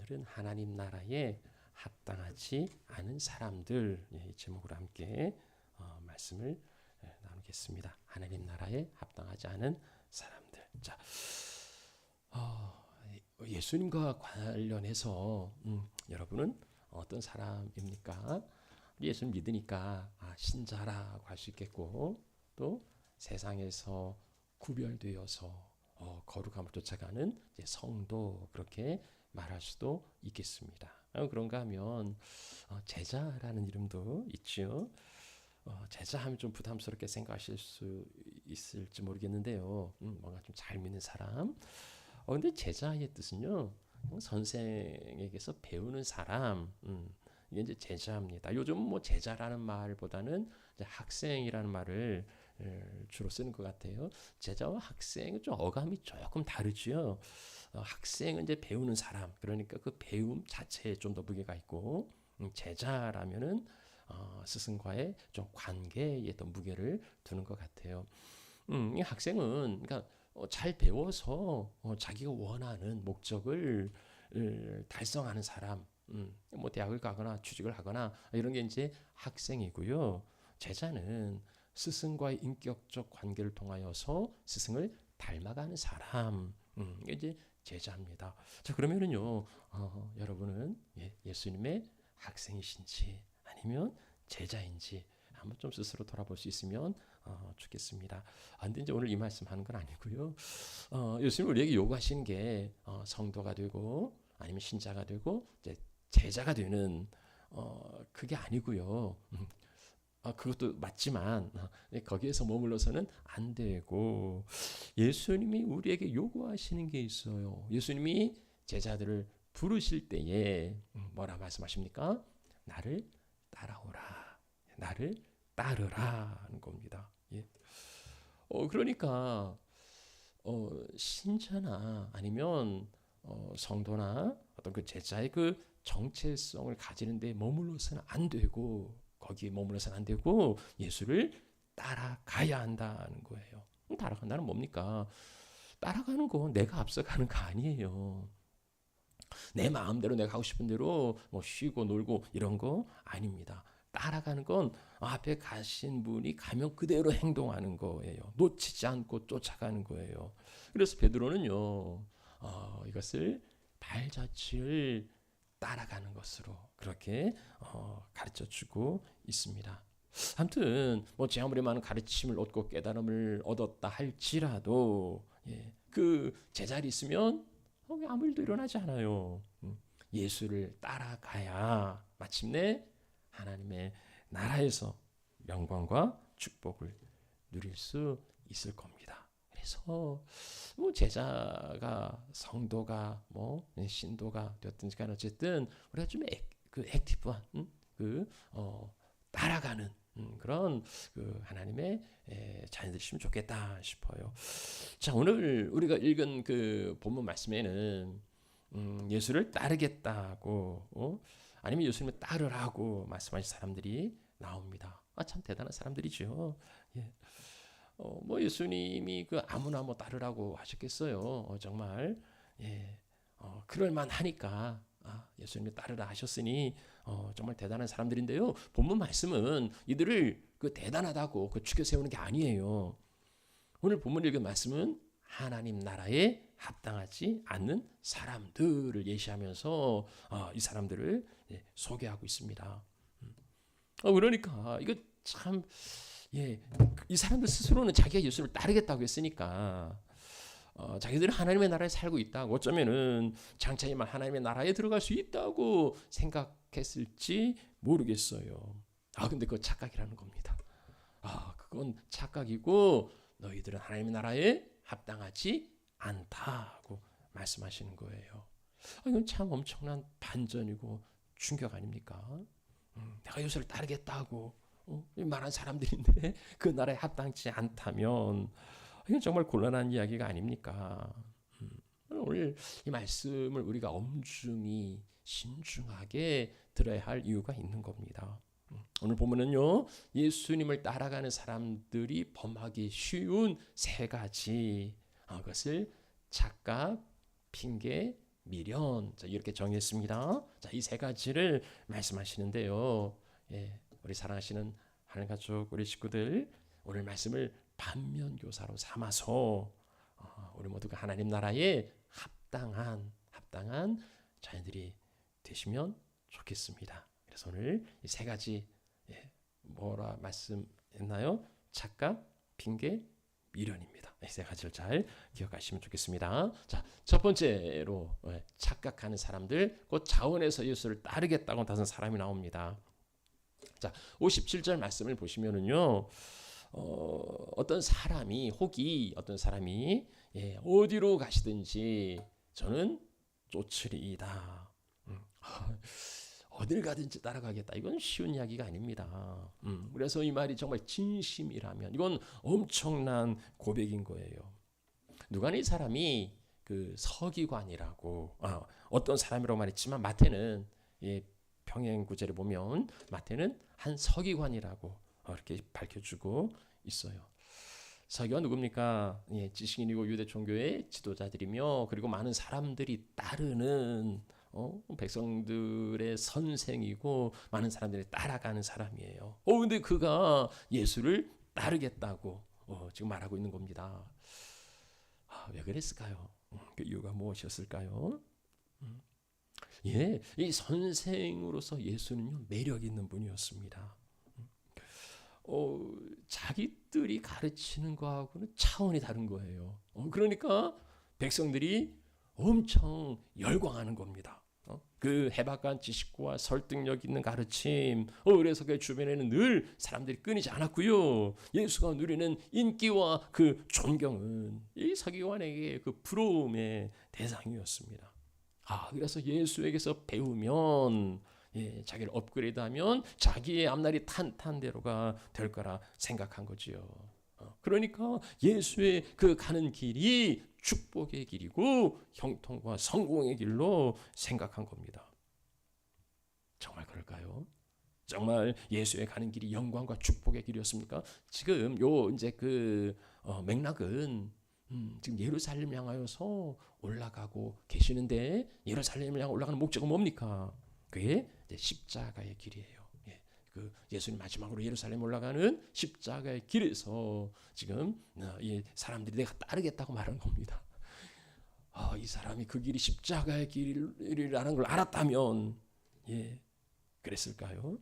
제자들은 하나님 나라에 합당하지 않은 사람들, 이 제목으로 함께 말씀을 나누겠습니다. 하나님 나라에 합당하지 않은 사람들. 자, 예수님과 관련해서 여러분은 어떤 사람입니까? 예수님 믿으니까 신자라고 할 수 있겠고, 또 세상에서 구별되어서 거룩함을 쫓아가는 성도, 그렇게 말할 수도 있겠습니다. 그런가 하면 제자라는 이름도 있죠. 제자하면 좀 부담스럽게 생각하실 수 있을지 모르겠는데요. 뭔가 좀 잘 믿는 사람. 근데 제자의 뜻은요, 선생에게서 배우는 사람. 이게 이제 제자입니다. 요즘 뭐 제자라는 말보다는 이제 학생이라는 말을 주로 쓰는 것 같아요. 제자와 학생은 좀 어감이 조금 다르죠. 학생은 이제 배우는 사람, 그러니까 그 배움 자체에 좀 더 무게가 있고, 제자라면은 스승과의 좀 관계에 더 무게를 두는 것 같아요. 이 학생은 그러니까 잘 배워서 자기가 원하는 목적을 달성하는 사람, 뭐 대학을 가거나 취직을 하거나 이런 게 이제 학생이고요. 제자는 스승과의 인격적 관계를 통하여서 스승을 닮아가는 사람, 이게 이제 제자입니다. 자, 그러면은요, 여러분은 예수님의 학생이신지 아니면 제자인지 한번 좀 스스로 돌아볼 수 있으면 좋겠습니다. 근데 이제 오늘 이 말씀 하는 건 아니고요. 예수님 우리에게 요구하시는 게 성도가 되고 아니면 신자가 되고 이제 제자가 되는 그게 아니고요. 그것도 맞지만 거기에서 머물러서는 안 되고, 예수님이 우리에게 요구하시는 게 있어요. 예수님이 제자들을 부르실 때에 뭐라 말씀하십니까? 나를 따라오라, 나를 따르라 하는 겁니다. 예. 그러니까 신자나 아니면 성도나 어떤 그 제자의 그 정체성을 가지는 데 머물러서는 안 되고, 거기에 머물러서는 안 되고 예수를 따라가야 한다는 거예요. 따라간다는 뭡니까? 따라가는 건 내가 앞서가는 거 아니에요. 내 마음대로 내가 하고 싶은 대로 뭐 쉬고 놀고 이런 거 아닙니다. 따라가는 건 앞에 가신 분이 가면 그대로 행동하는 거예요. 놓치지 않고 쫓아가는 거예요. 그래서 베드로는요, 이것을 발자취를 따라가는 것으로 그렇게 가르쳐 주고 있습니다. 아무튼 뭐 제 아무리 많은 가르침을 얻고 깨달음을 얻었다 할지라도 그 제자리 있으면 아무 일도 일어나지 않아요. 예수를 따라가야 마침내 하나님의 나라에서 영광과 축복을 누릴 수 있을 겁니다. 그래서 뭐 제자가 성도가 뭐 신도가 되었든지 간에 어쨌든 우리가 좀 액티브한 따라가는 그런 그 하나님의 자녀들이시면 좋겠다 싶어요. 자, 오늘 우리가 읽은 그 본문 말씀에는 예수를 따르겠다고 아니면 예수님을 따르라고 말씀하신 사람들이 나옵니다. 참 대단한 사람들이죠. 예. 뭐 예수님이 그 아무나 뭐 따르라고 하셨겠어요. 정말 그럴 만하니까 예수님이 따르라 하셨으니 정말 대단한 사람들인데요. 본문 말씀은 이들을 그 대단하다고 그 추켜 세우는 게 아니에요. 오늘 본문 읽은 말씀은 하나님 나라에 합당하지 않는 사람들을 예시하면서 이 사람들을 소개하고 있습니다. 그러니까 이거 참 이 사람들 스스로는 자기가 예수를 따르겠다고 했으니까 자기들은 하나님의 나라에 살고 있다고, 어쩌면은 장차이만 하나님의 나라에 들어갈 수 있다고 생각했을지 모르겠어요. 근데 그거 착각이라는 겁니다. 그건 착각이고 너희들은 하나님의 나라에 합당하지 않다고 말씀하시는 거예요. 이건 참 엄청난 반전이고 충격 아닙니까? 내가 예수를 따르겠다고 말한 사람들인데 그 나라에 합당치 않다면 이건 정말 곤란한 이야기가 아닙니까? 오늘 이 말씀을 우리가 엄중히 신중하게 들어야 할 이유가 있는 겁니다. 오늘 보면은요, 예수님을 따라가는 사람들이 범하기 쉬운 세 가지, 그것을 착각, 핑계, 미련. 자, 이렇게 정했습니다. 자, 이 세 가지를 말씀하시는데요. 예, 우리 사랑하시는 하나님 가족, 우리 식구들, 오늘 말씀을 반면교사로 삼아서 우리 모두가 하나님 나라에 합당한 자녀들이 되시면 좋겠습니다. 그래서 오늘 이 세 가지, 뭐라 말씀했나요? 착각, 핑계, 미련입니다. 이 세 가지를 잘 기억하시면 좋겠습니다. 자, 첫 번째로 착각하는 사람들, 곧 자원에서 예수를 따르겠다고 하는 사람이 나옵니다. 자, 57절 말씀을 보시면은요, 어떤 사람이 어디로 가시든지 저는 쫓으리이다. 어딜 가든지 따라가겠다. 이건 쉬운 이야기가 아닙니다. 그래서 이 말이 정말 진심이라면 이건 엄청난 고백인 거예요. 누가는 이 사람이 그 서기관이라고 어떤 사람이라고 말했지만 마태는 평행 구절에 보면 마태는 한 서기관이라고 이렇게 밝혀주고 있어요. 서기관 누굽니까? 지식인이고 유대 종교의 지도자들이며 그리고 많은 사람들이 따르는 백성들의 선생이고 많은 사람들이 따라가는 사람이에요. 근데 그가 예수를 따르겠다고 지금 말하고 있는 겁니다. 왜 그랬을까요? 그 이유가 무엇이었을까요? 이 선생으로서 예수는요, 매력 있는 분이었습니다. 자기들이 가르치는 거하고는 차원이 다른 거예요. 그러니까 백성들이 엄청 열광하는 겁니다. 그 해박한 지식과 설득력 있는 가르침, 그래서 그 주변에는 늘 사람들이 끊이지 않았고요. 예수가 누리는 인기와 그 존경은 이 서기관에게 그 부러움의 대상이었습니다. 그래서 예수에게서 배우면 자기를 업그레이드하면 자기의 앞날이 탄탄대로가 될 거라 생각한 거지요. 그러니까 예수의 그 가는 길이 축복의 길이고 형통과 성공의 길로 생각한 겁니다. 정말 그럴까요? 정말 예수의 가는 길이 영광과 축복의 길이었습니까? 지금 이제 그 맥락은 지금 예루살렘 향하여서 올라가고 계시는데 예루살렘을 향해 올라가는 목적은 뭡니까? 그게 십자가의 길이에요. 그 예수님 마지막으로 예루살렘 올라가는 십자가의 길에서 지금 이 사람들이 내가 따르겠다고 말하는 겁니다. 이 사람이 그 길이 십자가의 길이라는 걸 알았다면 그랬을까요?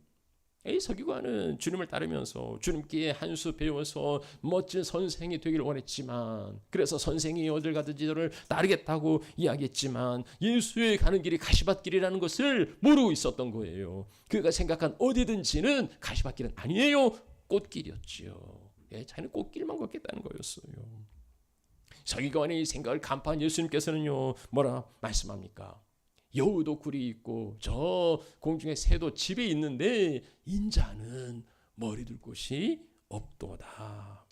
이 서기관은 주님을 따르면서 주님께 한 수 배워서 멋진 선생이 되기를 원했지만, 그래서 선생이 어딜 가든지 저를 따르겠다고 이야기했지만 예수의 가는 길이 가시밭길이라는 것을 모르고 있었던 거예요. 그가 생각한 어디든지는 가시밭길은 아니에요. 꽃길이었지요. 자기는 꽃길만 걷겠다는 거였어요. 서기관의 생각을 간파한 예수님께서는요, 뭐라 말씀합니까? 여우도 굴이 있고 저 공중의 새도 집에 있는데 인자는 머리 둘 곳이 없도다.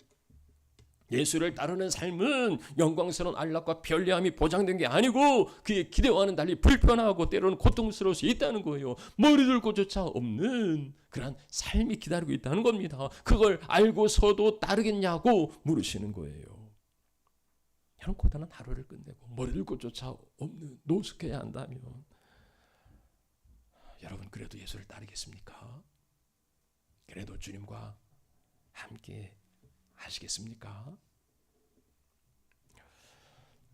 예수를 따르는 삶은 영광스러운 안락과 편리함이 보장된 게 아니고 그의 기대와는 달리 불편하고 때로는 고통스러울 수 있다는 거예요. 머리 둘 곳조차 없는 그런 삶이 기다리고 있다는 겁니다. 그걸 알고서도 따르겠냐고 물으시는 거예요. 이런 고단한 하루를 끝내고 머리 둘 곳조차 없는 노숙해야 한다면 여러분 그래도 예수를 따르겠습니까? 그래도 주님과 함께 하시겠습니까?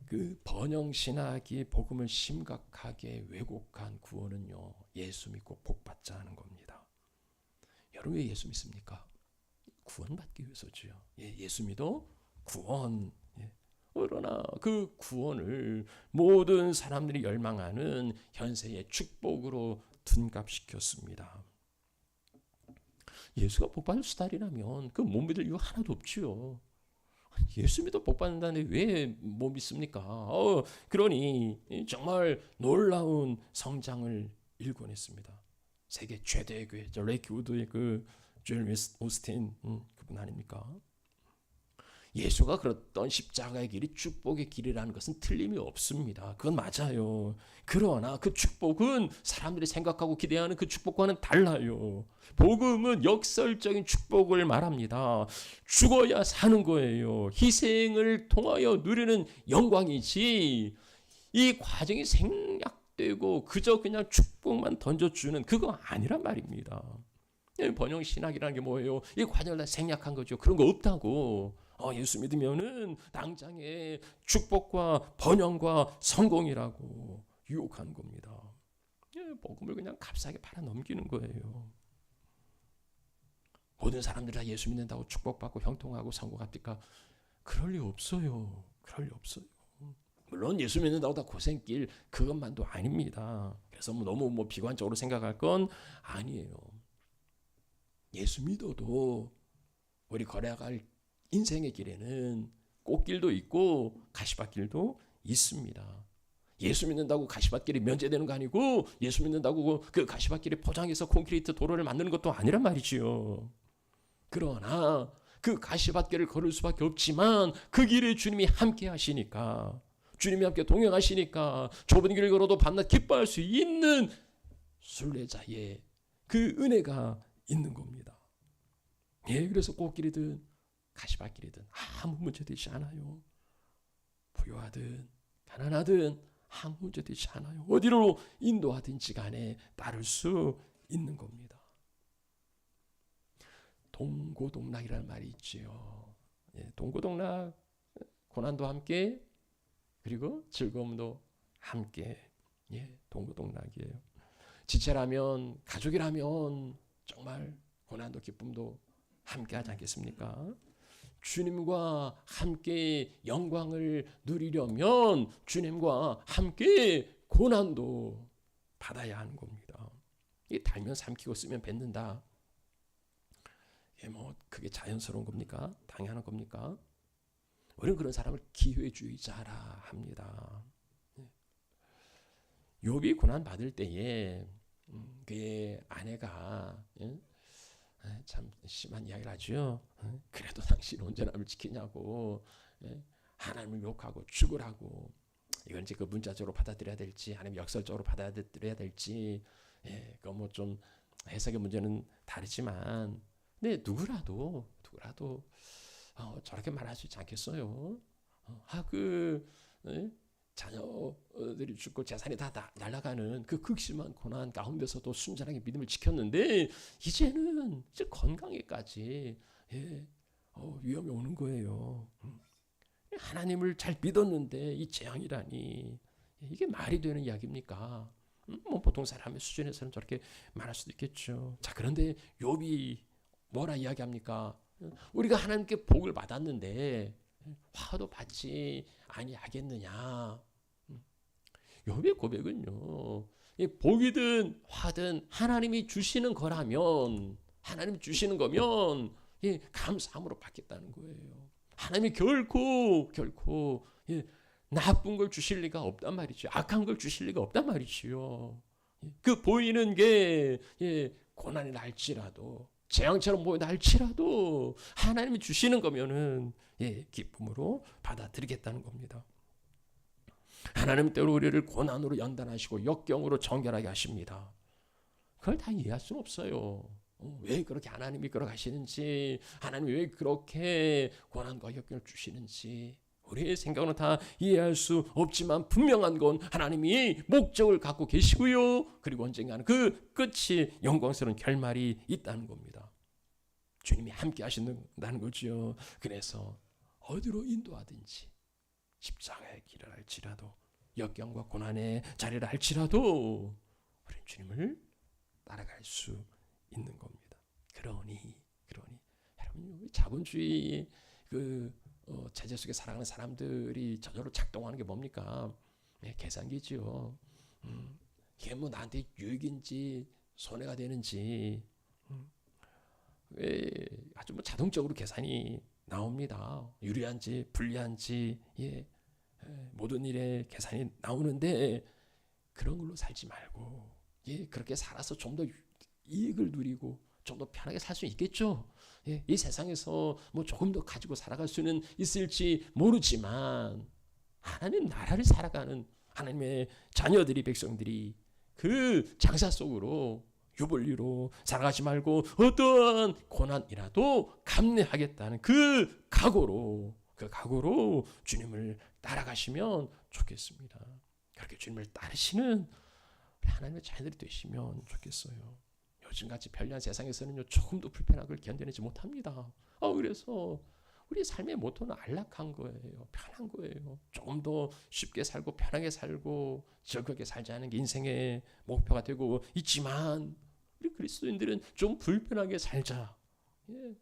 그 번영신학이 복음을 심각하게 왜곡한 구원은요, 예수 믿고 복받자 하는 겁니다. 여러분 왜 예수 믿습니까? 구원받기 위해서지요. 예수 믿어 구원. 그러나 그 구원을 모든 사람들이 열망하는 현세의 축복으로 둔갑시켰습니다. 예수가 복받을 수달이라면 그 못 믿을 이유 하나도 없지요. 예수 믿어 복받는다는데 왜 못 믿습니까? 그러니 정말 놀라운 성장을 일궈냈습니다. 세계 최대의 교회, 레이크우드의 그 조엘 오스틴 그분 아닙니까? 예수가 그랬던 십자가의 길이 축복의 길이라는 것은 틀림이 없습니다. 그건 맞아요. 그러나 그 축복은 사람들이 생각하고 기대하는 그 축복과는 달라요. 복음은 역설적인 축복을 말합니다. 죽어야 사는 거예요. 희생을 통하여 누리는 영광이지 이 과정이 떼고 그저 그냥 축복만 던져주는 그거 아니란 말입니다. 번영 신학이라는 게 뭐예요? 이 과정을 다 생략한 거죠. 그런 거 없다고. 예수 믿으면은 당장에 축복과 번영과 성공이라고 유혹하는 겁니다. 복음을 그냥 값싸게 팔아 넘기는 거예요. 모든 사람들이 다 예수 믿는다고 축복받고 형통하고 성공합니까? 그럴 리 없어요. 그럴 리 없어요. 물론 예수 믿는다고 다 고생길 그것만도 아닙니다. 그래서 너무 비관적으로 생각할 건 아니에요. 예수 믿어도 우리 걸어갈 인생의 길에는 꽃길도 있고 가시밭길도 있습니다. 예수 믿는다고 가시밭길이 면제되는 거 아니고 예수 믿는다고 그 가시밭길이 포장해서 콘크리트 도로를 만드는 것도 아니란 말이지요. 그러나 그 가시밭길을 걸을 수밖에 없지만 그 길에 주님이 함께 하시니까, 주님이 함께 동행하시니까 좁은 길을 걸어도 밤낮 기뻐할 수 있는 순례자의 그 은혜가 있는 겁니다. 그래서 꽃길이든 가시밭길이든 아무 문제 되지 않아요. 부유하든 가난하든 아무 문제 되지 않아요. 어디로 인도하든지 간에 따를 수 있는 겁니다. 동고동락이라는 말이 있지요. 동고동락, 고난도 함께 그리고 즐거움도 함께. 동고동락이에요. 지체라면, 가족이라면 정말 고난도 기쁨도 함께 하지 않겠습니까? 주님과 함께 영광을 누리려면 주님과 함께 고난도 받아야 하는 겁니다. 이게 달면 삼키고 쓰면 뱉는다. 그게 자연스러운 겁니까? 당연한 겁니까? 우리는 그런 사람을 기회주의자라 합니다. 욥이 고난 받을 때에 그의 아내가 참 심한 이야기를 하죠. 그래도 당신 온전함을 지키냐고 하나님을 욕하고 죽으라고. 이건 이제 그 문자적으로 받아들여야 될지 아니면 역설적으로 받아들여야 될지 그거 좀 해석의 문제는 다르지만, 근데 누구라도 저렇게 말할 수 있지 않겠어요? 자녀들이 죽고 재산이 다 날아가는 그 극심한 고난 가운데서도 순전하게 믿음을 지켰는데 이제는 이제 건강에까지 위험이 오는 거예요. 하나님을 잘 믿었는데 이 재앙이라니 이게 말이 되는 이야기입니까? 보통 사람의 수준에서는 저렇게 말할 수도 있겠죠. 자, 그런데 욥이 뭐라 이야기합니까? 우리가 하나님께 복을 받았는데 화도 받지 아니하겠느냐. 욥의 고백은요, 복이든 화든 하나님이 주시는 거라면, 하나님 주시는 거면 감사함으로 받겠다는 거예요. 하나님이 결코 나쁜 걸 주실 리가 없단 말이죠. 악한 걸 주실 리가 없단 말이지요. 그 보이는 게 고난이 날지라도, 재앙처럼 보인다 할지라도 하나님이 주시는 거면은 기쁨으로 받아들이겠다는 겁니다. 하나님 때로 우리를 고난으로 연단하시고 역경으로 정결하게 하십니다. 그걸 다 이해할 수는 없어요. 왜 그렇게 하나님이 걸어가시는지, 하나님이 왜 그렇게 고난과 역경을 주시는지 우리의 생각으로는 다 이해할 수 없지만 분명한 건 하나님이 목적을 갖고 계시고요, 그리고 언젠가는 그 끝이 영광스러운 결말이 있다는 겁니다. 주님이 함께 하신다는 거죠. 그래서 어디로 인도하든지, 십자가의 길을 할지라도, 역경과 고난의 자리를 할지라도 우리는 주님을 따라갈 수 있는 겁니다. 그러니 여러분, 자본주의 체제 속에 살아가는 사람들이 저절로 작동하는 게 뭡니까? 계산기지요. 이게 나한테 유익인지 손해가 되는지 아주 자동적으로 계산이 나옵니다. 유리한지 불리한지 모든 일에 계산이 나오는데 그런 걸로 살지 말고 그렇게 살아서 좀 더 이익을 누리고 좀 더 편하게 살 수 있겠죠. 이 세상에서 조금 더 가지고 살아갈 수는 있을지 모르지만 하나님 나라를 살아가는 하나님의 자녀들이, 백성들이 그 장사 속으로 유불리로 살아가지 말고 어떠한 고난이라도 감내하겠다는 그 각오로 주님을 따라가시면 좋겠습니다. 그렇게 주님을 따르시는 우리 하나님의 자녀들이 되시면 좋겠어요. 요즘같이 편리한 세상에서는요, 조금도 불편한 걸 견뎌내지 못합니다. 그래서 우리 삶의 모토는 안락한 거예요. 편한 거예요. 조금 더 쉽게 살고 편하게 살고 즐겁게 살자는 게 인생의 목표가 되고 있지만, 우리 그리스도인들은 좀 불편하게 살자. 예.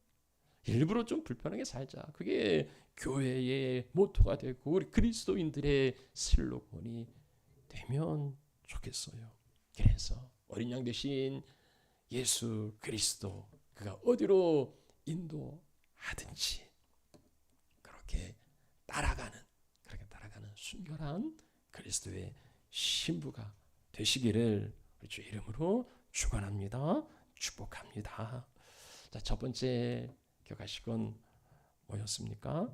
일부러 좀 불편하게 살자. 그게 교회의 모토가 되고 우리 그리스도인들의 슬로건이 되면 좋겠어요. 그래서 어린 양 대신 예수 그리스도, 그가 어디로 인도하든지 그렇게 따라가는 순결한 그리스도의 신부가 되시기를 주 이름으로 축원합니다. 축복합니다. 자, 첫 번째 기억하시건 뭐였습니까?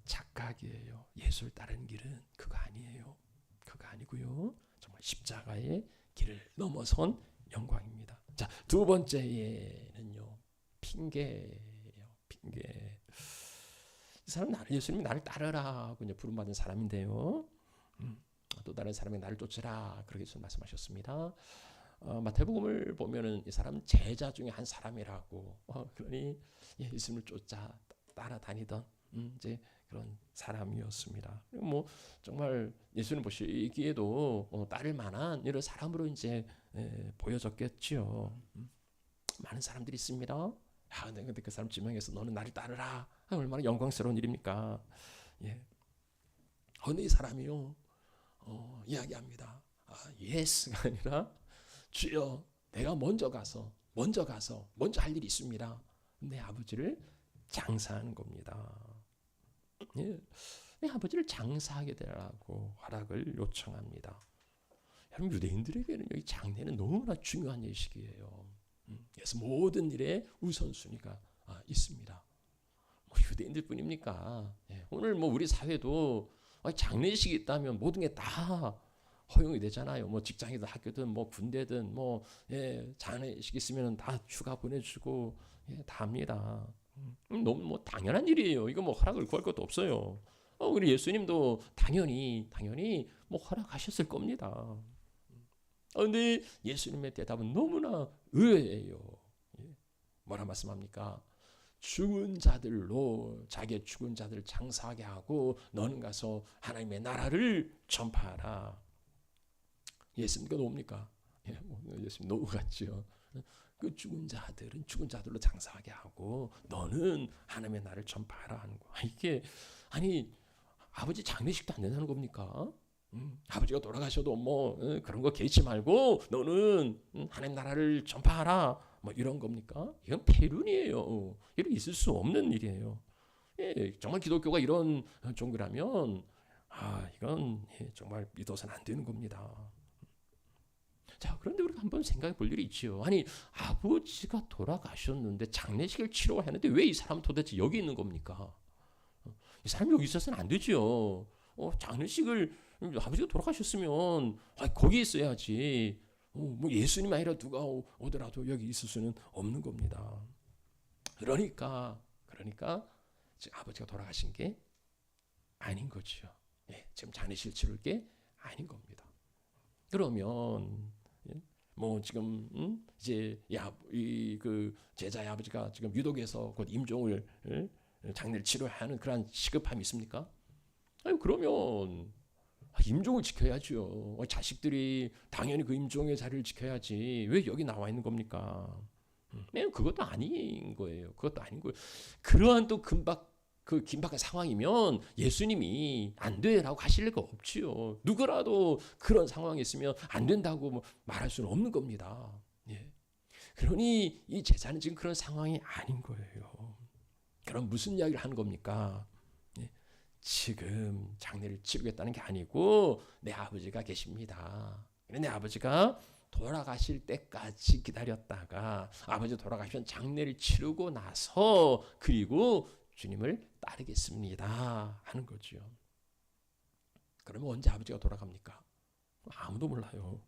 착각이에요. 예수를 따르는 길은 그거 아니에요. 그거 아니고요. 정말 십자가의 길을 넘어선 영광입니다. 자, 두 번째는요, 핑계예요. 핑계. 이 사람은 예수님이 나를 따르라 하고 이제 부름받은 사람인데요. 또 다른 사람이 나를 쫓으라 그렇게 예수님 말씀하셨습니다. 마태복음을 보면은 이 사람은 제자 중에 한 사람이라고. 그러니 예수님을 쫓아 따라다니던 이제 그런 사람이었습니다. 뭐 정말 예수님 보시기에도 따를 만한 이런 사람으로 이제 보여졌겠지요. 많은 사람들이 있습니다. 근데 그 사람 지명해서 너는 나를 따르라. 얼마나 영광스러운 일입니까? 예. 어느 이 사람이요, 이야기합니다. 예스가 아니라 주여, 내가 먼저 가서 먼저 할 일이 있습니다. 내 아버지를 장사하는 겁니다. 예. 내 아버지를 장사하게 되라고 허락을 요청합니다. 여러분, 유대인들에게는 여기 장례는 너무나 중요한 예식이에요. 그래서 모든 일에 우선순위가 있습니다. 유대인들 뿐입니까? 오늘 우리 사회도 장례식이 있다면 모든 게 다 허용이 되잖아요. 직장이든 학교든 군대든 장례식 있으면 다 휴가 보내주고 다 합니다. 너무 당연한 일이에요. 이거 허락을 구할 것도 없어요. 우리 예수님도 당연히 허락하셨을 겁니다. 근데 예수님의 대답은 너무나 의외예요. 뭐라 말씀합니까? 죽은 자들로 자기의 죽은 자들을 장사하게 하고 너는 가서 하나님의 나라를 전파하라. 예수님과 뭡니까? 예수님 노우 같죠. 그 죽은 자들은 죽은 자들로 장사하게 하고 너는 하나님의 나라를 전파하라 하는 거. 이게 아버지 장례식도 안 된다는 겁니까? 아버지가 돌아가셔도 그런 거 개의치 말고 너는 하나님 나라를 전파하라 이런 겁니까? 이건 폐륜이에요. 이런 있을 수 없는 일이에요. 정말 기독교가 이런 종교라면 이건 정말 믿어서는 안 되는 겁니다. 자, 그런데 우리가 한번 생각해 볼 일이 있지요. 아버지가 돌아가셨는데 장례식을 치러야 하는데 왜 이 사람은 도대체 여기 있는 겁니까? 이 사람이 여기 있어서는 안 되죠. 장례식을 아버지가 돌아가셨으면 거기 있어야지. 예수님 아니라 누가 오더라도 여기 있을 수는 없는 겁니다. 그러니까 지금 아버지가 돌아가신 게 아닌 거죠. 지금 장례식을 치를 게 아닌 겁니다. 그러면 지금 이제 그 제자의 아버지가 지금 유독에서 곧 임종을 장례를 치러야 하는 그런 시급함이 있습니까? 그러면 임종을 지켜야죠. 자식들이 당연히 그 임종의 자리를 지켜야지. 왜 여기 나와 있는 겁니까? 그것도 아닌 거예요. 그러한 또 긴박한 상황이면 예수님이 안 돼라고 하실 리가 없지요. 누구라도 그런 상황이 있으면 안 된다고 말할 수는 없는 겁니다. 그러니 이 제자는 지금 그런 상황이 아닌 거예요. 그럼 무슨 이야기를 하는 겁니까? 지금 장례를 치르겠다는 게 아니고 내 아버지가 계십니다. 내 아버지가 돌아가실 때까지 기다렸다가 아버지 돌아가시면 장례를 치르고 나서 그리고 주님을 따르겠습니다 하는 거죠. 그러면 언제 아버지가 돌아갑니까? 아무도 몰라요.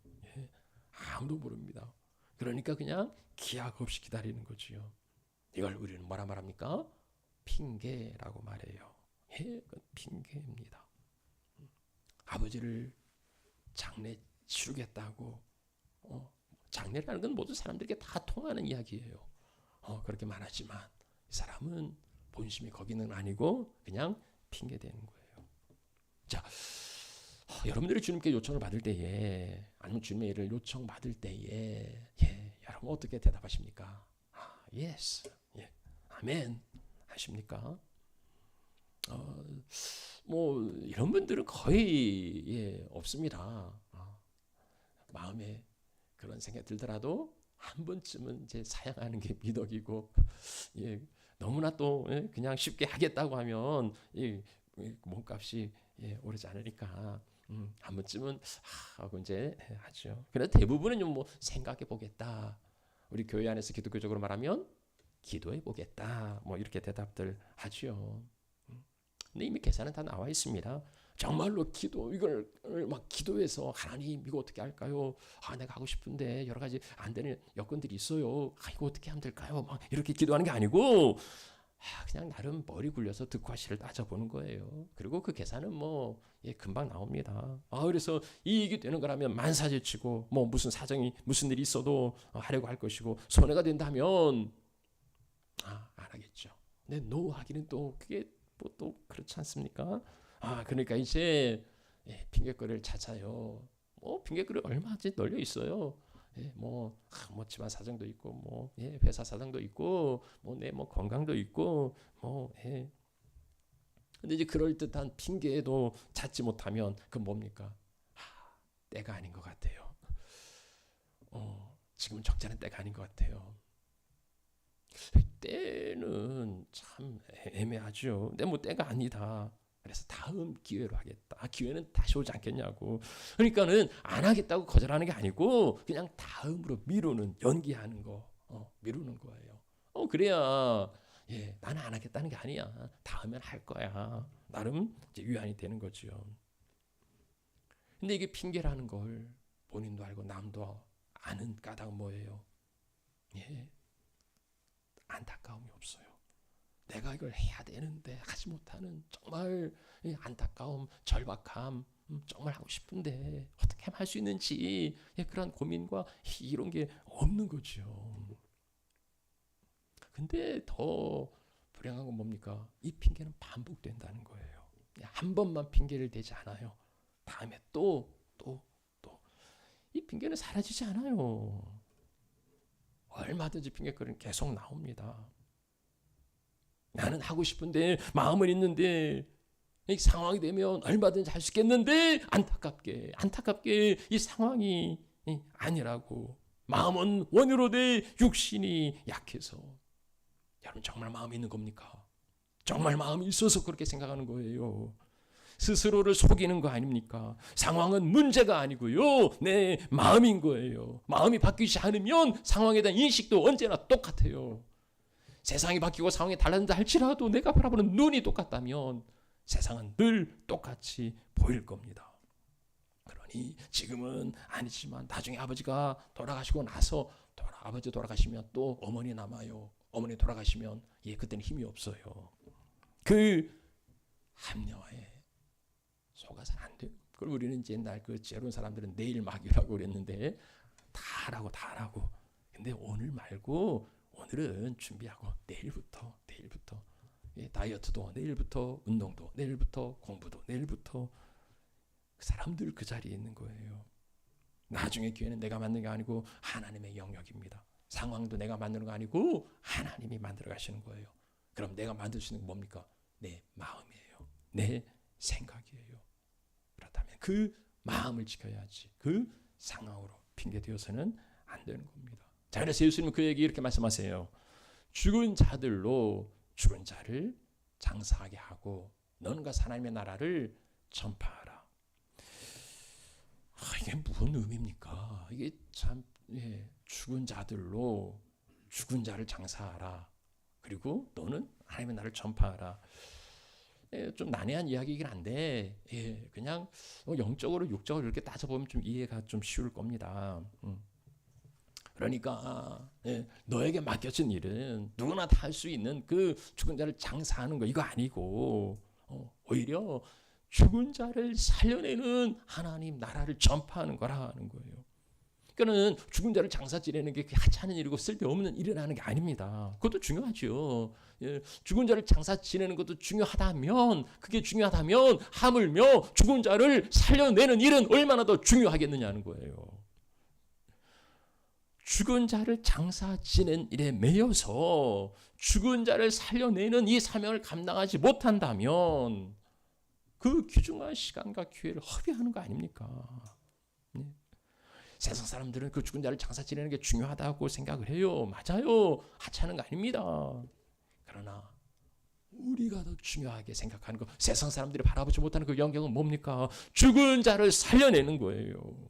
아무도 모릅니다. 그러니까 그냥 기약 없이 기다리는 거지요. 이걸 우리는 뭐라 말합니까? 핑계라고 말해요. 그건 핑계입니다. 아버지를 장례 치르겠다고 장례라는 건 모든 사람들에게 다 통하는 이야기예요. 그렇게 말하지만 이 사람은 본심이 거기는 아니고 그냥 핑계 대는 거예요. 자, 여러분들이 주님께 요청을 받을 때에 아니면 주님의 일을 요청 받을 때에 여러분 어떻게 대답하십니까? 예스, 아멘 하십니까? 뭐 이런 분들은 거의 없습니다. 마음에 그런 생각이 들더라도 한 번쯤은 이제 사양하는 게 미덕이고 너무나 또 그냥 쉽게 하겠다고 하면 몸값이 오르지 않으니까 한 번쯤은 하고 이제 하죠. 그래서 대부분은 뭐 생각해 보겠다. 우리 교회 안에서 기독교적으로 말하면 기도해 보겠다. 뭐 이렇게 대답들 하죠. 근데 이미 계산은 다 나와 있습니다. 정말로 이걸 막 기도해서 하나님 이거 어떻게 할까요? 내가 하고 싶은데 여러 가지 안 되는 여건들이 있어요. 이거 어떻게 하면 될까요? 막 이렇게 기도하는 게 아니고 그냥 나름 머리 굴려서 득과실을 따져보는 거예요. 그리고 그 계산은 뭐 금방 나옵니다. 그래서 이익이 되는 거라면 만사제치고 뭐 무슨 사정이 무슨 일이 있어도 하려고 할 것이고 손해가 된다면 안 하겠죠. 근데 노 하기는 또 그게 뭐 또 그렇지 않습니까? 그러니까 이제 핑계거리를 찾아요. 뭐 핑계거리 얼마지 널려 있어요. 뭐 집안 사정도 있고 뭐 회사 사정도 있고 뭐 내 뭐 건강도 있고 근데 이제 그럴 듯한 핑계도 찾지 못하면 그건 뭡니까? 때가 아닌 것 같아요. 지금은 적절한 때가 아닌 것 같아요. 때는 참 애매하죠. 근데 뭐 때가 아니다. 그래서 다음 기회로 하겠다. 기회는 다시 오지 않겠냐고. 그러니까는 안 하겠다고 거절하는 게 아니고 그냥 다음으로 미루는 연기하는 거, 미루는 거예요. 그래야 나는 안 하겠다는 게 아니야. 다음엔 할 거야. 나름 이제 위안이 되는 거죠. 근데 이게 핑계라는 걸 본인도 알고 남도 아는 까닭은 뭐예요? 안타까움이 없어요. 내가 이걸 해야 되는데 하지 못하는 정말 안타까움, 절박함, 정말 하고 싶은데 어떻게 할 수 있는지 그런 고민과 이런 게 없는 거죠. 근데 더 불행한 건 뭡니까? 이 핑계는 반복된다는 거예요. 한 번만 핑계를 대지 않아요. 다음에 또 이 핑계는 사라지지 않아요. 얼마든지 핑계거리는 계속 나옵니다. 나는 하고 싶은데 마음은 있는데 이 상황이 되면 얼마든지 할 수 있겠는데 안타깝게 이 상황이 아니라고. 마음은 원으로 돼 육신이 약해서. 여러분 정말 마음이 있는 겁니까? 정말 마음이 있어서 그렇게 생각하는 거예요. 스스로를 속이는 거 아닙니까? 상황은 문제가 아니고요. 내 마음인 거예요. 마음이 바뀌지 않으면 상황에 대한 인식도 언제나 똑같아요. 세상이 바뀌고 상황이 달라진다 할지라도 내가 바라보는 눈이 똑같다면 세상은 늘 똑같이 보일 겁니다. 그러니 지금은 아니지만 나중에 아버지가 돌아가시고 나서 아버지 돌아가시면 또 어머니 남아요. 어머니 돌아가시면 그때는 힘이 없어요. 그 합리화에 속아서는 안 돼요. 그걸 우리는 이제 옛날 그 지혜로운 사람들은 내일 막이라고 그랬는데 다 하라고. 근데 오늘 말고 오늘은 준비하고 내일부터 다이어트도 내일부터, 운동도 내일부터, 공부도 내일부터. 사람들 그 자리에 있는 거예요. 나중에 기회는 내가 만드는 게 아니고 하나님의 영역입니다. 상황도 내가 만드는 거 아니고 하나님이 만들어 가시는 거예요. 그럼 내가 만들 수 있는 건 뭡니까? 내 마음이에요. 내 생각이에요. 그렇다면 그 마음을 지켜야지. 그 상황으로 핑계대어서는 안 되는 겁니다. 자, 그래서 예수님은 그에게 이렇게 말씀하세요. 죽은 자들로 죽은 자를 장사하게 하고 너는 하나님의 나라를 전파하라. 이게 무슨 의미입니까? 이게 참 죽은 자들로 죽은 자를 장사하라. 그리고 너는 하나님의 나라를 전파하라. 좀 난해한 이야기이긴 한데 그냥 영적으로 육적으로 이렇게 따져보면 좀 이해가 좀 쉬울 겁니다. 그러니까 너에게 맡겨진 일은 누구나 다 할 수 있는 그 죽은 자를 장사하는 거 이거 아니고 오히려 죽은 자를 살려내는 하나님 나라를 전파하는 거라는 거예요. 그러니까는 죽은 자를 장사 지내는 게 하찮은 일이고 쓸데없는 일이라는 게 아닙니다. 그것도 중요하죠. 예, 죽은 자를 장사 지내는 것도 중요하다면, 그게 중요하다면 하물며 죽은 자를 살려내는 일은 얼마나 더 중요하겠느냐는 거예요. 죽은 자를 장사 지낸 일에 매여서 죽은 자를 살려내는 이 사명을 감당하지 못한다면 그 귀중한 시간과 기회를 허비하는 거 아닙니까? 네. 세상 사람들은 그 죽은 자를 장사 지내는 게 중요하다고 생각을 해요. 맞아요. 하찮은 거 아닙니다. 그러나 우리가 더 중요하게 생각하는 거, 세상 사람들이 바라보지 못하는 그 영역은 뭡니까? 죽은 자를 살려내는 거예요.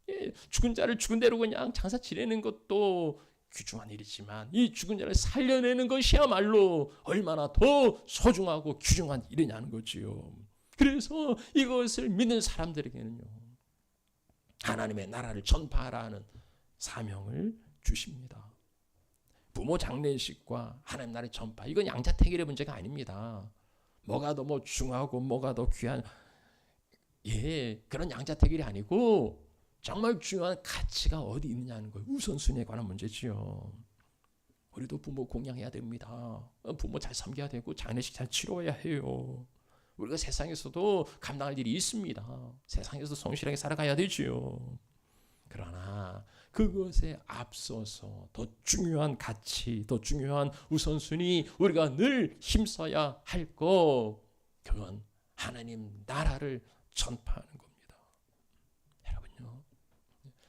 예, 죽은 자를 죽은 대로 그냥 장사 지내는 것도 귀중한 일이지만 이 죽은 자를 살려내는 것이야말로 얼마나 더 소중하고 귀중한 일이냐는 거지요. 그래서 이것을 믿는 사람들에게는요, 하나님의 나라를 전파하라는 사명을 주십니다. 부모 장례식과 하나님 나라의 전파, 이건 양자택일의 문제가 아닙니다. 뭐가 더 뭐 중요하고 뭐가 더 귀한, 그런 양자택일이 아니고 정말 중요한 가치가 어디 있느냐는 거예요. 우선순위에 관한 문제지요. 우리도 부모 공양해야 됩니다. 부모 잘 섬겨야 되고 장례식 잘 치러야 해요. 우리가 세상에서도 감당할 일이 있습니다. 세상에서 성실하게 살아가야 되지요. 그러나 그것에 앞서서 더 중요한 가치, 더 중요한 우선순위, 우리가 늘 힘써야 할 것, 그건 하나님 나라를 전파하는 겁니다. 여러분요,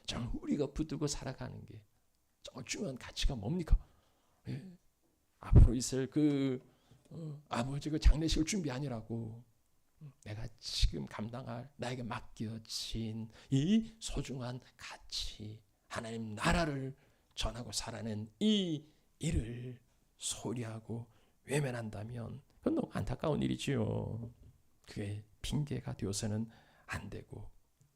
정말 우리가 붙들고 살아가는 게 정말 중요한 가치가 뭡니까? 앞으로 있을 아버지 그 장례식을 준비하느라고 내가 지금 감당할, 나에게 맡겨진 이 소중한 가치, 하나님 나라를 전하고 살아낸 이 일을 소리하고 외면한다면 그건 너무 안타까운 일이지요. 그게 핑계가 되어서는 안 되고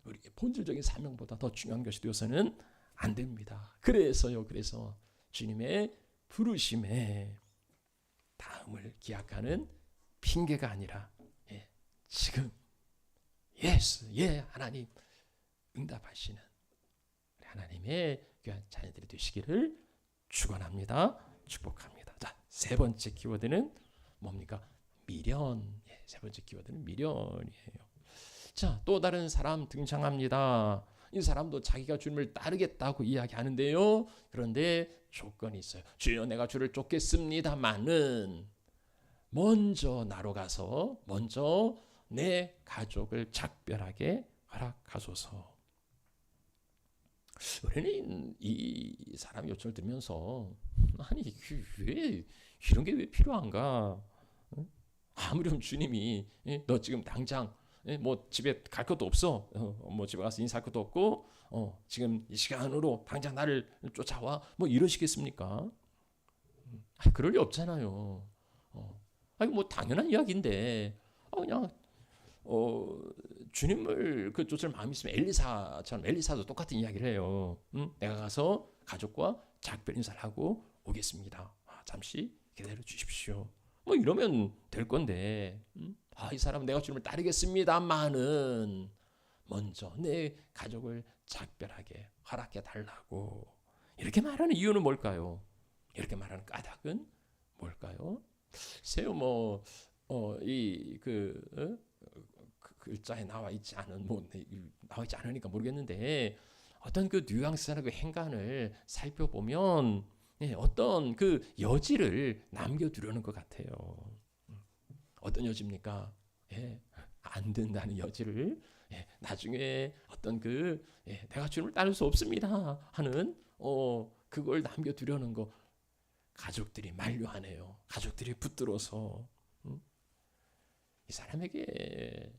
우리의 본질적인 사명보다 더 중요한 것이 되어서는 안 됩니다. 그래서 주님의 부르심에 다음을 기약하는 핑계가 아니라 지금 하나님 응답하시는 하나님의 귀한 자녀들이 되시기를 축원합니다. 축복합니다. 자, 세 번째 키워드는 뭡니까? 미련. 세 번째 키워드는 미련이에요. 자, 또 다른 사람 등장합니다. 이 사람도 자기가 주님을 따르겠다고 이야기하는데요. 그런데 조건이 있어요. 주여, 내가 주를 쫓겠습니다마는 먼저 나로 가서 먼저 내 가족을 작별하게 허락하소서. 우리는 이 사람 요청을 들으면서 아니 왜 이런 게 왜 필요한가? 아무렴 주님이 너 지금 당장 뭐 집에 갈 것도 없어, 뭐 집에 가서 인사할 것도 없고, 지금 이 시간으로 당장 나를 쫓아와, 뭐 이러시겠습니까? 그럴 리 없잖아요. 아니 뭐 당연한 이야기인데 그냥 주님을 그 쫓을 마음이 있으면 엘리사도 똑같은 이야기를 해요. 내가 가서 가족과 작별 인사를 하고 오겠습니다. 잠시 기다려 주십시오. 뭐 이러면 될 건데, 이 사람은 내가 주님을 따르겠습니다마는 먼저 내 가족을 작별하게 허락해 달라고 이렇게 말하는 이유는 뭘까요? 이렇게 말하는 까닭은 뭘까요? 글쎄요, 글자에 나와 있지 않으니까 모르겠는데 어떤 그 뉘앙스나 그 행간을 살펴보면 어떤 그 여지를 남겨두려는 것 같아요. 어떤 여지입니까? 안 된다는 여지를, 나중에 어떤 내가 주님을 따를 수 없습니다 하는 그걸 남겨두려는 거. 가족들이 만류하네요. 가족들이 붙들어서 이 사람에게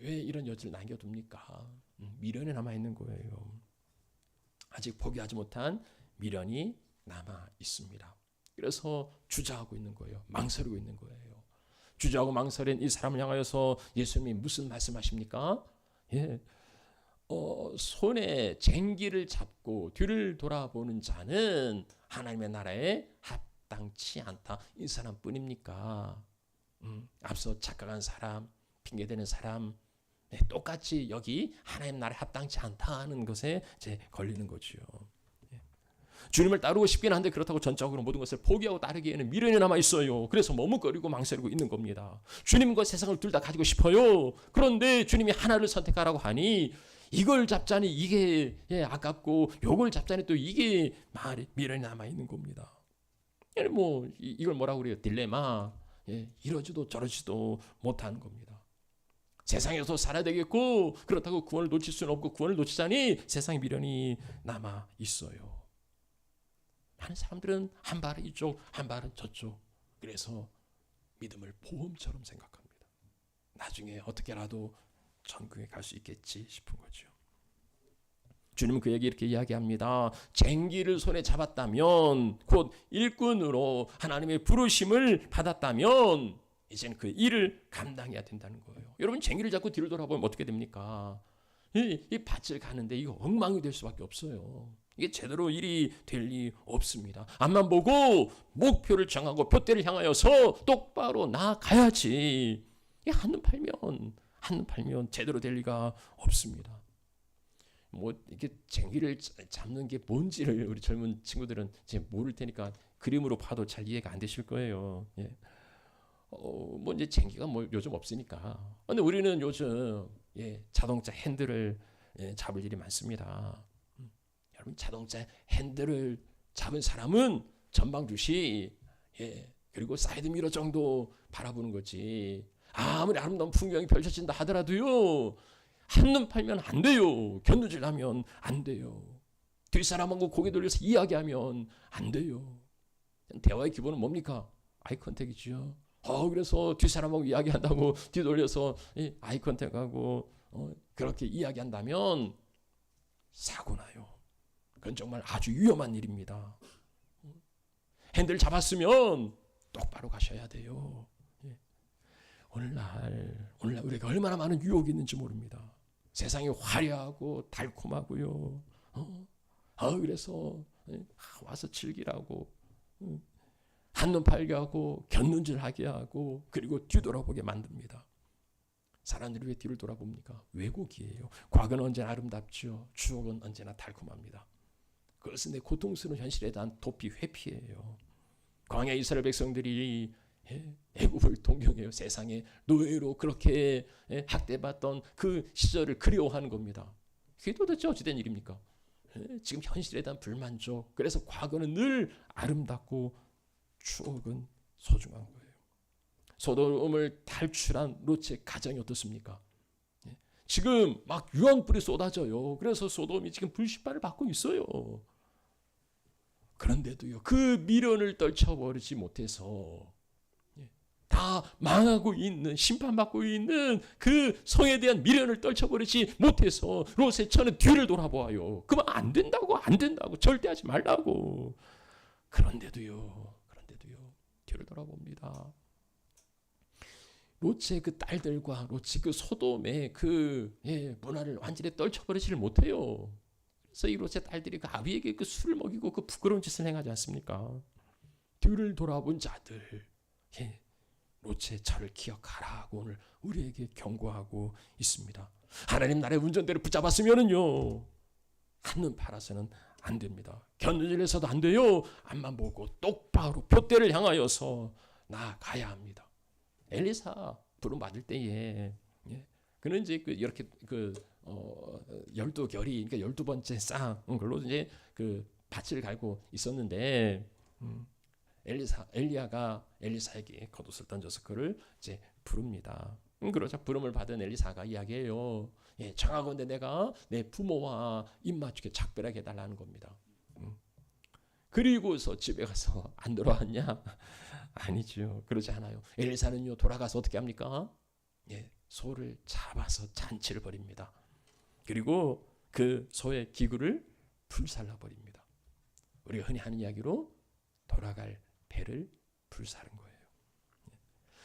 왜 이런 여지를 남겨둡니까? 미련이 남아있는 거예요. 아직 포기하지 못한 미련이 남아 있습니다. 그래서 주저하고 있는 거예요. 망설이고 있는 거예요. 주저하고 망설인 이 사람을 향하여서 예수님이 무슨 말씀하십니까? 손에 쟁기를 잡고 뒤를 돌아보는 자는 하나님의 나라에 합당치 않다. 이 사람뿐입니까? 앞서 착각한 사람, 핑계대는 사람, 똑같이 여기 하나님 나라에 합당치 않다는 것에 이제 걸리는 거지요. 주님을 따르고 싶긴 한데 그렇다고 전적으로 모든 것을 포기하고 따르기에는 미련이 남아 있어요. 그래서 머뭇거리고 망설이고 있는 겁니다. 주님과 세상을 둘 다 가지고 싶어요. 그런데 주님이 하나를 선택하라고 하니 이걸 잡자니 이게 아깝고 요걸 잡자니 또 이게 미련이 남아 있는 겁니다. 뭐 이걸 뭐라고 그래요? 딜레마. 이러지도 저러지도 못하는 겁니다. 세상에서 살아야 되겠고 그렇다고 구원을 놓칠 수는 없고 구원을 놓치자니 세상의 미련이 남아 있어요. 많은 사람들은 한 발은 이쪽 한 발은 저쪽. 그래서 믿음을 보험처럼 생각합니다. 나중에 어떻게라도 천국에 갈 수 있겠지 싶은 거죠. 주님은 그에게 이렇게 이야기합니다. 쟁기를 손에 잡았다면, 곧 일꾼으로 하나님의 부르심을 받았다면 이제는 그 일을 감당해야 된다는 거예요. 여러분, 쟁기를 잡고 뒤를 돌아보면 어떻게 됩니까? 이 밭을 가는데 이거 엉망이 될 수밖에 없어요. 이게 제대로 일이 될 리 없습니다. 앞만 보고 목표를 정하고 표대를 향하여서 똑바로 나아가야지. 한눈 팔면 제대로 될 리가 없습니다. 뭐 이렇게 쟁기를 잡는 게 뭔지를 우리 젊은 친구들은 이제 모를 테니까 그림으로 봐도 잘 이해가 안 되실 거예요. 뭐 이제 쟁기가 뭐 요즘 없으니까. 근데 우리는 요즘 자동차 핸들을 잡을 일이 많습니다. 여러분, 자동차 핸들을 잡은 사람은 전방주시 그리고 사이드 미러 정도 바라보는 거지. 아무리 아름다운 풍경이 펼쳐진다 하더라도요, 한눈 팔면 안 돼요. 견누질하면 안 돼요. 뒷사람하고 고개 돌려서 이야기하면 안 돼요. 대화의 기본은 뭡니까? 아이 컨택이죠. 그래서 뒷사람하고 이야기한다고 뒤돌려서 아이 컨택하고 그렇게 이야기한다면 사고 나요. 그건 정말 아주 위험한 일입니다. 핸들 잡았으면 똑바로 가셔야 돼요. 오늘날 우리가 얼마나 많은 유혹이 있는지 모릅니다. 세상이 화려하고 달콤하고요. 그래서 와서 즐기라고 한눈 팔게 하고 견눈질하게 하고 그리고 뒤돌아보게 만듭니다. 사람들이 왜 뒤를 돌아봅니까? 왜곡이에요. 과거는 언제나 아름답죠. 추억은 언제나 달콤합니다. 그것은 내 고통스러운 현실에 대한 도피 회피예요. 광야 이스라엘 백성들이 애굽을 동경해요. 세상에 노예로 그렇게 학대받던 그 시절을 그리워하는 겁니다. 그게 도대체 어찌된 일입니까? 지금 현실에 대한 불만족. 그래서 과거는 늘 아름답고 추억은 소중한 거예요. 소돔을 탈출한 롯의 가정이 어떻습니까? 지금 막 유황불이 쏟아져요. 그래서 소돔이 지금 불신발을 받고 있어요. 그런데도요, 그 미련을 떨쳐버리지 못해서 다 망하고 있는, 심판받고 있는 그 성에 대한 미련을 떨쳐버리지 못해서 롯의 처는 뒤를 돌아보아요. 그만 안 된다고 절대 하지 말라고. 그런데도요 뒤를 돌아봅니다. 롯의 그 딸들과 롯이 그 소돔의 그 문화를 완전히 떨쳐버리지를 못해요. 그래서 이 롯의 딸들이 그 아비에게 그 술을 먹이고 그 부끄러운 짓을 행하지 않습니까? 뒤를 돌아본 자들, 롯의 철을 기억하라고 오늘 우리에게 경고하고 있습니다. 하나님 나라의 운전대를 붙잡았으면은요, 한눈 팔아서는 안 됩니다. 견눈질해서도 안 돼요. 앞만 보고 똑바로 표대를 향하여서 나아가야 합니다. 엘리사 부름 받을 때에 그는 이제 이렇게 12결이, 그러니까 12번째 쌍 그걸로 이제 그 밭을 갈고 있었는데 엘리야가 엘리사에게 겉옷을 던져서 그를 이제 부릅니다. 그러자 부름을 받은 엘리사가 이야기해요. 청하건대 내가 내 부모와 입맞추게 작별하게 해달라는 겁니다. 그리고서 집에 가서 안 돌아왔냐? 아니죠. 그러지 않아요. 엘리사는요, 돌아가서 어떻게 합니까? 소를 잡아서 잔치를 벌입니다. 그리고 그 소의 기구를 불살라 버립니다. 우리가 흔히 하는 이야기로 돌아갈 배를 불사른 거예요.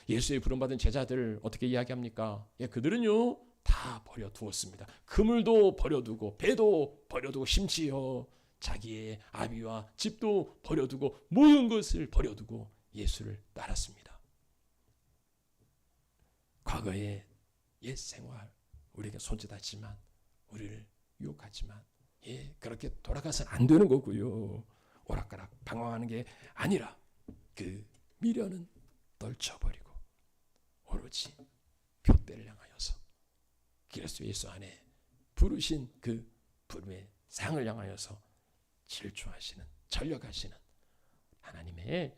예수의 부름받은 제자들 어떻게 이야기합니까? 그들은요 다 버려두었습니다. 그물도 버려두고 배도 버려두고 심지어 자기의 아비와 집도 버려두고 모든 것을 버려두고 예수를 따랐습니다. 과거에 옛 생활 우리에게 손짓하지만 우리를 유혹하지만 그렇게 돌아가서는 안 되는 거고요. 오락가락 방황하는 게 아니라 그 미련은 떨쳐버리고 오로지 표대를 향하여서 그리스도 예수 안에 부르신 그 부름의 상을 향하여서 질주하시는 전력하시는 하나님의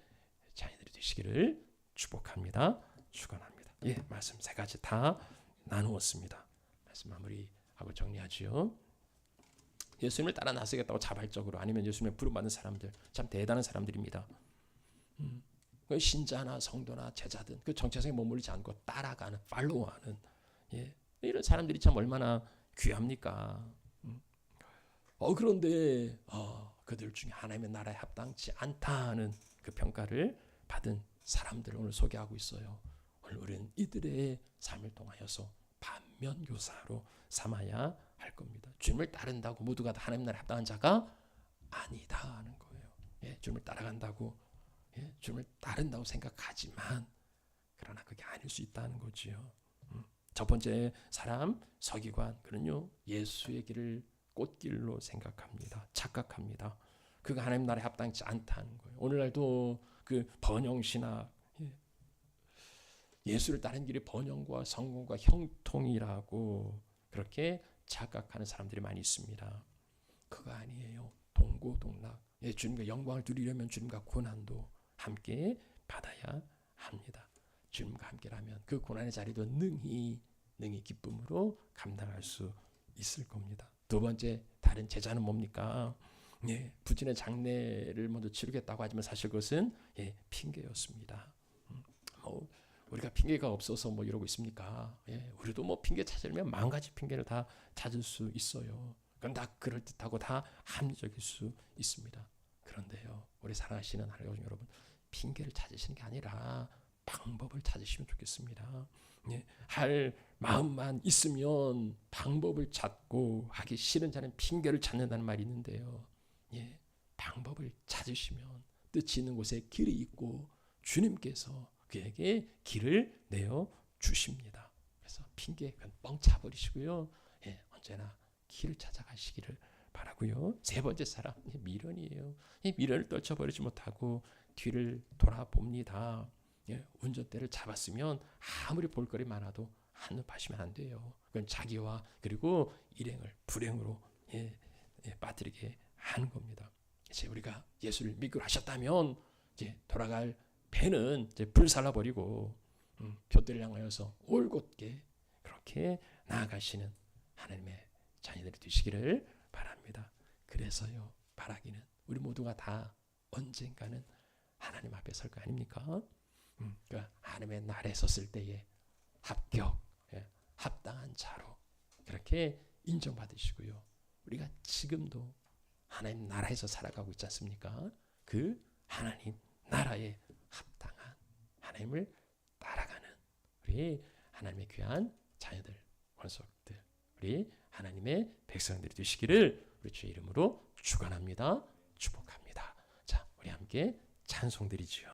자녀들이 되시기를 축복합니다. 축원합니다. 말씀 세 가지 다 나누었습니다. 말씀 마무리하고 정리하지요. 예수님을 따라 나서겠다고 자발적으로 아니면 예수님의 부름받는 사람들 참 대단한 사람들입니다. 신자나 성도나 제자든 그 정체성에 머물지 않고 따라가는 팔로우하는 이런 사람들이 참 얼마나 귀합니까? 그런데 그들 중에 하나님의 나라에 합당치 않다는 그 평가를 받은 사람들을 오늘 소개하고 있어요. 오늘 우리는 이들의 삶을 통하여서 반면교사로 삼아야 할 겁니다. 주님을 따른다고 모두가 다 하나님 나라에 합당한 자가 아니다 하는 거예요. 주님을 따라간다고 주님을 따른다고 생각하지만 그러나 그게 아닐 수 있다는 거지요. 첫 번째 사람 서기관 그는요 예수의 길을 꽃길로 생각합니다. 착각합니다. 그가 하나님 나라에 합당치 않다는 거예요. 오늘날도 그 번영신학 예수를 따르는 길이 번영과 성공과 형통이라고 그렇게 착각하는 사람들이 많이 있습니다. 그거 아니에요. 동고동락. 주님과 영광을 누리려면 주님과 고난도 함께 받아야 합니다. 주님과 함께라면 그 고난의 자리도 능히 기쁨으로 감당할 수 있을 겁니다. 두 번째 다른 제자는 뭡니까? 부진의 장례를 먼저 치르겠다고 하지만 사실 그것은 핑계였습니다. 우리가 핑계가 없어서 이러고 있습니까? 우리도 핑계 찾으려면 만 가지 핑계를 다 찾을 수 있어요. 그건 다 그럴듯하고 다 합리적일 수 있습니다. 그런데요, 우리 사랑하시는 하나님 여러분, 핑계를 찾으시는 게 아니라 방법을 찾으시면 좋겠습니다. 할 마음만 있으면 방법을 찾고 하기 싫은 자는 핑계를 찾는다는 말이 있는데요. 방법을 찾으시면 뜻이 있는 곳에 길이 있고 주님께서 그에게 길을 내어 주십니다. 그래서 핑계 뻥 차버리시고요. 언제나 길을 찾아가시기를 바라고요. 세 번째 사람 미련이에요. 미련을 떨쳐버리지 못하고 뒤를 돌아봅니다. 운전대를 잡았으면 아무리 볼거리 많아도 한눈 파시면 안 돼요. 그건 자기와 그리고 일행을 불행으로 빠뜨리게 하는 겁니다. 이제 우리가 예수를 믿기로 하셨다면 이제 돌아갈 배는 이제 불살라버리고 표대를 향하여서 올곧게 그렇게 나아가시는 하나님의 자녀들이 되시기를 바랍니다. 그래서요 바라기는 우리 모두가 다 언젠가는 하나님 앞에 설 거 아닙니까? 그러니까 하나님의 나라에 섰을 때에 합격, 합당한 자로 그렇게 인정받으시고요. 우리가 지금도 하나님 나라에서 살아가고 있지 않습니까? 그 하나님 나라에 합당한 하나님을 따라가는 우리 하나님의 귀한 자녀들, 권속들, 우리 하나님의 백성들이 되시기를 우리 주의 이름으로 축원합니다. 축복합니다. 자, 우리 함께 찬송 드리지요.